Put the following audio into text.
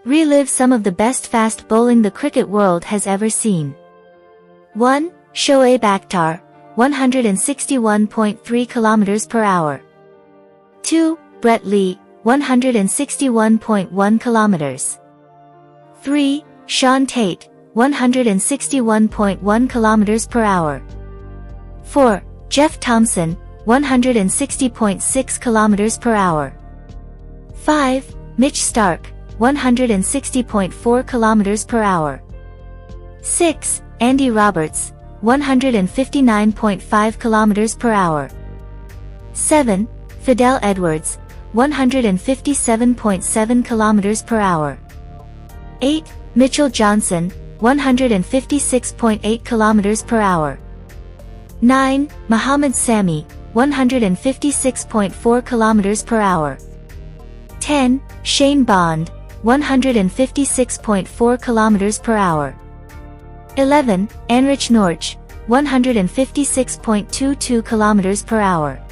Relive some of the best fast bowling the cricket world has ever seen. 1. Shoaib Akhtar, 161.3 km per hour. 2. Brett Lee, 161.1 km. 3. Sean Tate, 161.1 km per hour. 4. Jeff Thompson, 160.6 km per hour. 5. Mitch Stark, 160.4 km per hour. 6. Andy Roberts, 159.5 km per hour. 7. Fidel Edwards, 157.7 km per hour. 8. Mitchell Johnson, 156.8 km per hour. 9. Muhammad Sami, 156.4 km per hour. 10. Shane Bond, 156.4 km per hour. 11. Anrich Norch, 156.22 km per hour.